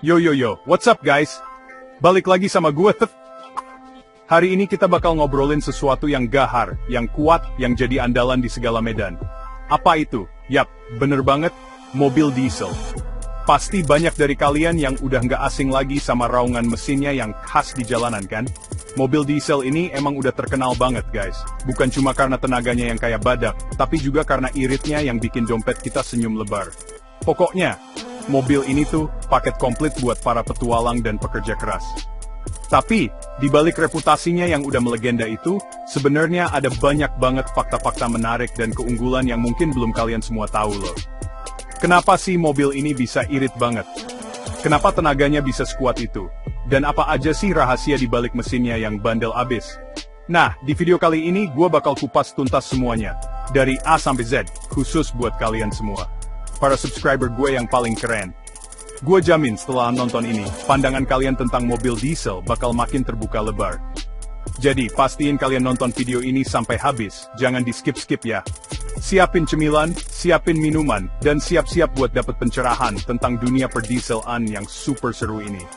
Yo, what's up guys? Balik lagi sama gue, Hari ini kita bakal ngobrolin sesuatu yang gahar, yang kuat, yang jadi andalan di segala medan. Apa itu? Yap, bener banget, mobil diesel. Pasti banyak dari kalian yang udah nggak asing lagi sama raungan mesinnya yang khas di jalanan kan? Mobil diesel ini emang udah terkenal banget guys. Bukan cuma karena tenaganya yang kayak badak, tapi juga karena iritnya yang bikin dompet kita senyum lebar. Pokoknya, mobil ini tuh paket komplit buat para petualang dan pekerja keras. Tapi, di balik reputasinya yang udah melegenda itu, sebenarnya ada banyak banget fakta-fakta menarik dan keunggulan yang mungkin belum kalian semua tahu loh. Kenapa sih mobil ini bisa irit banget? Kenapa tenaganya bisa sekuat itu? Dan apa aja sih rahasia di balik mesinnya yang bandel abis? Nah, di video kali ini gue bakal kupas tuntas semuanya. Dari A sampai Z, khusus buat kalian semua. Para subscriber gue yang paling keren. Gue jamin setelah nonton ini, pandangan kalian tentang mobil diesel bakal makin terbuka lebar. Jadi, pastiin kalian nonton video ini sampai habis, jangan di skip-skip ya. Siapin cemilan, siapin minuman, dan siap-siap buat dapet pencerahan tentang dunia perdieselan yang super seru ini.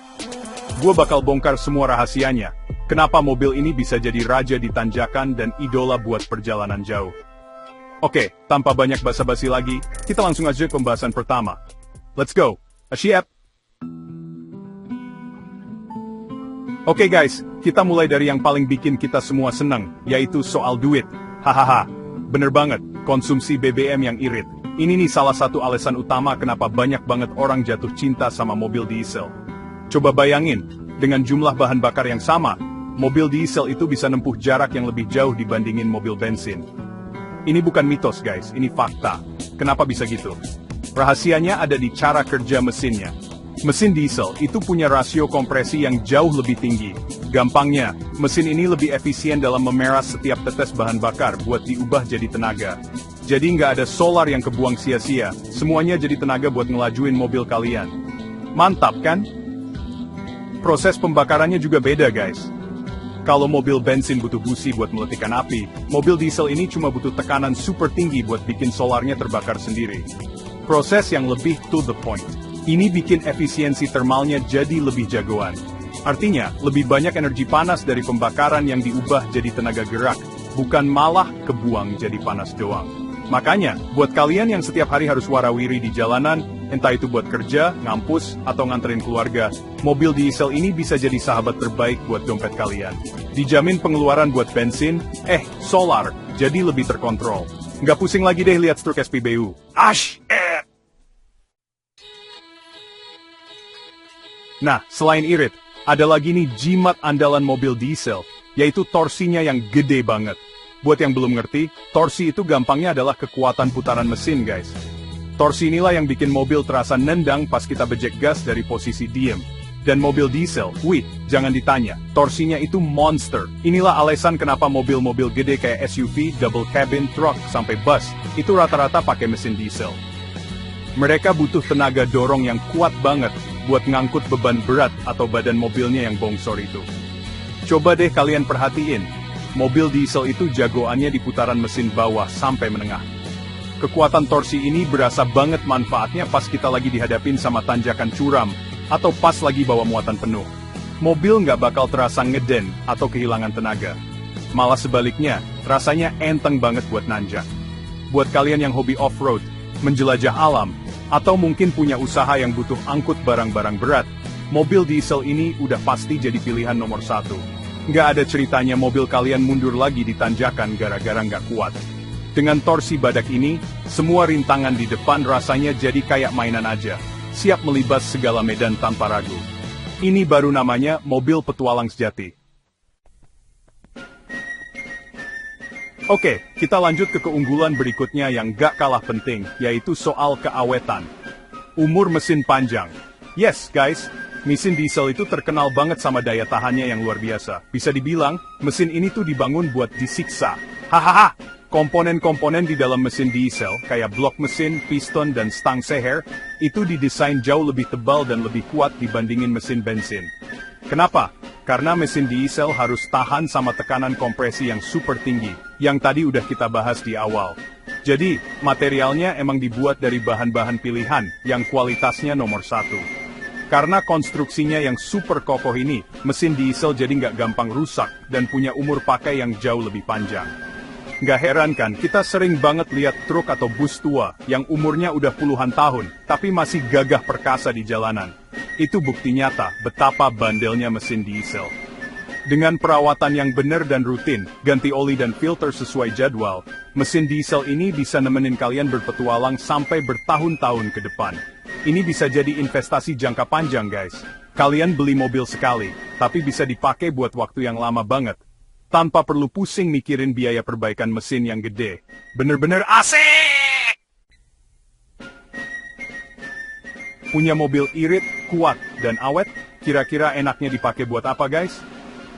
Gue bakal bongkar semua rahasianya, kenapa mobil ini bisa jadi raja di tanjakan dan idola buat perjalanan jauh. Oke, tanpa banyak basa-basi lagi, kita langsung aja ke pembahasan pertama. Let's go! Siap? Oke guys, kita mulai dari yang paling bikin kita semua seneng, yaitu soal duit. Hahaha, bener banget, konsumsi BBM yang irit. Ini nih salah satu alasan utama kenapa banyak banget orang jatuh cinta sama mobil diesel. Coba bayangin, dengan jumlah bahan bakar yang sama, mobil diesel itu bisa nempuh jarak yang lebih jauh dibandingin mobil bensin. Ini bukan mitos guys, ini fakta. Kenapa bisa gitu? Rahasianya ada di cara kerja mesinnya. Mesin diesel itu punya rasio kompresi yang jauh lebih tinggi. Gampangnya, mesin ini lebih efisien dalam memeras setiap tetes bahan bakar buat diubah jadi tenaga. Jadi nggak ada solar yang kebuang sia-sia, semuanya jadi tenaga buat ngelajuin mobil kalian. Mantap kan? Proses pembakarannya juga beda guys. Kalau mobil bensin butuh busi buat meletikkan api, mobil diesel ini cuma butuh tekanan super tinggi buat bikin solarnya terbakar sendiri. Proses yang lebih to the point. Ini bikin efisiensi termalnya jadi lebih jagoan. Artinya, lebih banyak energi panas dari pembakaran yang diubah jadi tenaga gerak, bukan malah kebuang jadi panas doang. Makanya, buat kalian yang setiap hari harus warawiri di jalanan, entah itu buat kerja, ngampus, atau nganterin keluarga, mobil diesel ini bisa jadi sahabat terbaik buat dompet kalian. Dijamin pengeluaran buat bensin, solar, jadi lebih terkontrol. Nggak pusing lagi deh lihat struk SPBU. Nah, selain irit, ada lagi nih jimat andalan mobil diesel, yaitu torsinya yang gede banget. Buat yang belum ngerti, torsi itu gampangnya adalah kekuatan putaran mesin guys. Torsi inilah yang bikin mobil terasa nendang pas kita bejek gas dari posisi diem. Dan mobil diesel, jangan ditanya, torsinya itu monster. Inilah alasan kenapa mobil-mobil gede kayak SUV, double cabin, truck, sampai bus, itu rata-rata pakai mesin diesel. Mereka butuh tenaga dorong yang kuat banget buat ngangkut beban berat atau badan mobilnya yang bongsor itu. Coba deh kalian perhatiin, mobil diesel itu jagoannya di putaran mesin bawah sampai menengah. Kekuatan torsi ini berasa banget manfaatnya pas kita lagi dihadapin sama tanjakan curam, atau pas lagi bawa muatan penuh. Mobil nggak bakal terasa ngeden atau kehilangan tenaga. Malah sebaliknya, rasanya enteng banget buat nanjak. Buat kalian yang hobi off-road, menjelajah alam, atau mungkin punya usaha yang butuh angkut barang-barang berat, mobil diesel ini udah pasti jadi pilihan nomor 1. Nggak ada ceritanya mobil kalian mundur lagi di tanjakan gara-gara nggak kuat. Dengan torsi badak ini, semua rintangan di depan rasanya jadi kayak mainan aja, siap melibas segala medan tanpa ragu. Ini baru namanya mobil petualang sejati. Oke, kita lanjut ke keunggulan berikutnya yang gak kalah penting, yaitu soal keawetan. Umur mesin panjang. Yes, guys, mesin diesel itu terkenal banget sama daya tahannya yang luar biasa. Bisa dibilang, mesin ini tuh dibangun buat disiksa. Hahaha, komponen-komponen di dalam mesin diesel, kayak blok mesin, piston, dan stang seher, itu didesain jauh lebih tebal dan lebih kuat dibandingin mesin bensin. Kenapa? Karena mesin diesel harus tahan sama tekanan kompresi yang super tinggi, yang tadi udah kita bahas di awal. Jadi, materialnya emang dibuat dari bahan-bahan pilihan, yang kualitasnya nomor 1. Karena konstruksinya yang super kokoh ini, mesin diesel jadi nggak gampang rusak dan punya umur pakai yang jauh lebih panjang. Nggak heran kan, kita sering banget lihat truk atau bus tua yang umurnya udah puluhan tahun, tapi masih gagah perkasa di jalanan. Itu bukti nyata betapa bandelnya mesin diesel. Dengan perawatan yang benar dan rutin, ganti oli dan filter sesuai jadwal, mesin diesel ini bisa nemenin kalian berpetualang sampai bertahun-tahun ke depan. Ini bisa jadi investasi jangka panjang guys. Kalian beli mobil sekali, tapi bisa dipakai buat waktu yang lama banget. Tanpa perlu pusing mikirin biaya perbaikan mesin yang gede. Bener-bener asik! Punya mobil irit, kuat, dan awet? Kira-kira enaknya dipakai buat apa guys?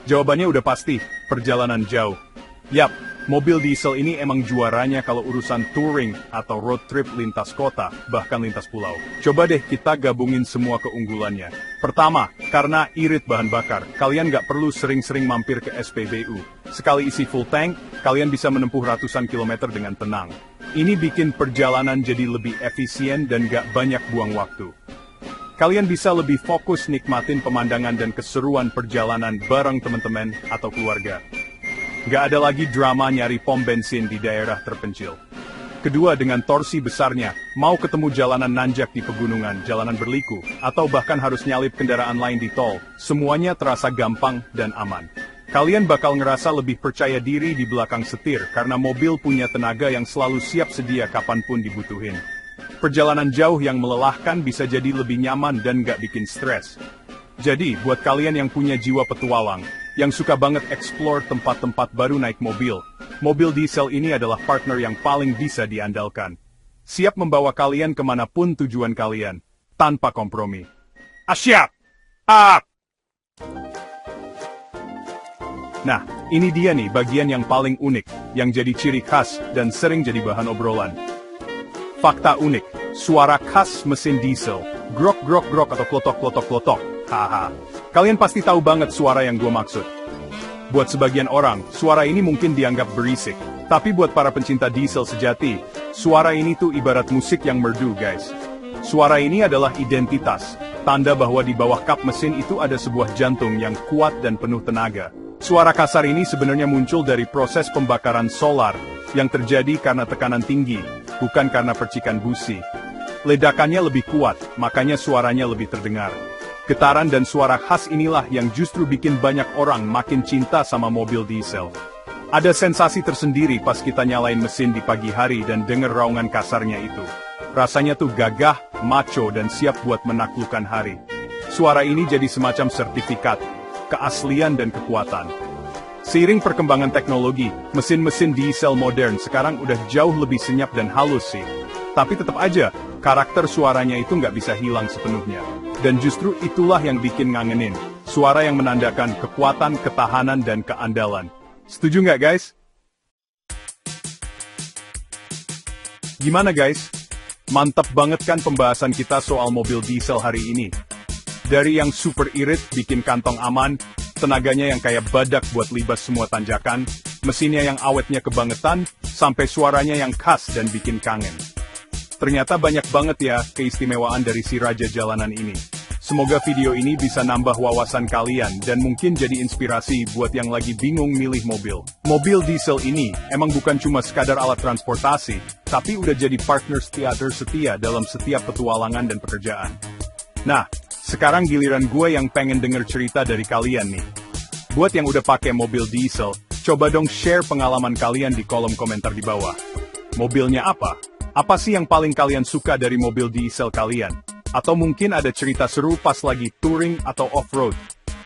Jawabannya udah pasti, perjalanan jauh. Yap, mobil diesel ini emang juaranya kalau urusan touring atau road trip lintas kota, bahkan lintas pulau. Coba deh kita gabungin semua keunggulannya. Pertama, karena irit bahan bakar, kalian nggak perlu sering-sering mampir ke SPBU. Sekali isi full tank, kalian bisa menempuh ratusan kilometer dengan tenang. Ini bikin perjalanan jadi lebih efisien dan nggak banyak buang waktu. Kalian bisa lebih fokus nikmatin pemandangan dan keseruan perjalanan bareng teman-teman atau keluarga. Nggak ada lagi drama nyari pom bensin di daerah terpencil. Kedua, dengan torsi besarnya, mau ketemu jalanan nanjak di pegunungan, jalanan berliku, atau bahkan harus nyalip kendaraan lain di tol, semuanya terasa gampang dan aman. Kalian bakal ngerasa lebih percaya diri di belakang setir karena mobil punya tenaga yang selalu siap sedia kapanpun dibutuhin. Perjalanan jauh yang melelahkan bisa jadi lebih nyaman dan nggak bikin stres. Jadi, buat kalian yang punya jiwa petualang, yang suka banget explore tempat-tempat baru naik mobil, mobil diesel ini adalah partner yang paling bisa diandalkan. Siap membawa kalian kemanapun tujuan kalian, tanpa kompromi. Siap! Up! Nah, ini dia nih bagian yang paling unik, yang jadi ciri khas dan sering jadi bahan obrolan. Fakta unik, suara khas mesin diesel, grok-grok-grok atau klotok-klotok-klotok, haha. Kalian pasti tahu banget suara yang gue maksud. Buat sebagian orang, suara ini mungkin dianggap berisik. Tapi buat para pencinta diesel sejati, suara ini tuh ibarat musik yang merdu guys. Suara ini adalah identitas, tanda bahwa di bawah kap mesin itu ada sebuah jantung yang kuat dan penuh tenaga. Suara kasar ini sebenarnya muncul dari proses pembakaran solar, yang terjadi karena tekanan tinggi, bukan karena percikan busi. Ledakannya lebih kuat, makanya suaranya lebih terdengar. Getaran dan suara khas inilah yang justru bikin banyak orang makin cinta sama mobil diesel. Ada sensasi tersendiri pas kita nyalain mesin di pagi hari dan denger raungan kasarnya itu. Rasanya tuh gagah, macho dan siap buat menaklukkan hari. Suara ini jadi semacam sertifikat, keaslian dan kekuatan. Seiring perkembangan teknologi, mesin-mesin diesel modern sekarang udah jauh lebih senyap dan halus sih. Tapi tetap aja, karakter suaranya itu nggak bisa hilang sepenuhnya. Dan justru itulah yang bikin ngangenin. Suara yang menandakan kekuatan, ketahanan, dan keandalan. Setuju nggak guys? Gimana guys? Mantap banget kan pembahasan kita soal mobil diesel hari ini? Dari yang super irit bikin kantong aman, tenaganya yang kayak badak buat libas semua tanjakan, mesinnya yang awetnya kebangetan, sampai suaranya yang khas dan bikin kangen. Ternyata banyak banget ya keistimewaan dari si raja jalanan ini. Semoga video ini bisa nambah wawasan kalian dan mungkin jadi inspirasi buat yang lagi bingung milih mobil. Mobil diesel ini emang bukan cuma sekadar alat transportasi, tapi udah jadi partner setia dalam setiap petualangan dan pekerjaan. Nah, sekarang giliran gue yang pengen denger cerita dari kalian nih. Buat yang udah pakai mobil diesel, coba dong share pengalaman kalian di kolom komentar di bawah. Mobilnya apa? Apa sih yang paling kalian suka dari mobil diesel kalian? Atau mungkin ada cerita seru pas lagi touring atau off-road?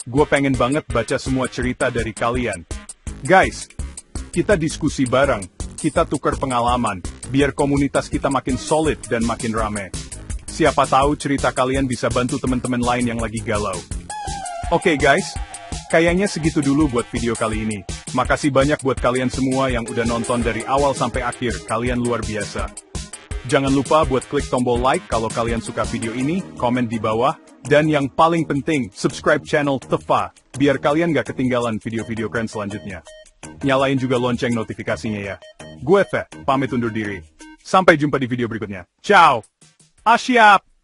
Gue pengen banget baca semua cerita dari kalian. Guys, kita diskusi bareng, kita tukar pengalaman, biar komunitas kita makin solid dan makin rame. Siapa tahu cerita kalian bisa bantu teman-teman lain yang lagi galau. Oke guys, kayaknya segitu dulu buat video kali ini. Makasih banyak buat kalian semua yang udah nonton dari awal sampai akhir, kalian luar biasa. Jangan lupa buat klik tombol like kalau kalian suka video ini, komen di bawah, dan yang paling penting, subscribe channel Tefa, biar kalian gak ketinggalan video-video keren selanjutnya. Nyalain juga lonceng notifikasinya ya. Gue Fe, pamit undur diri. Sampai jumpa di video berikutnya. Ciao! Siap!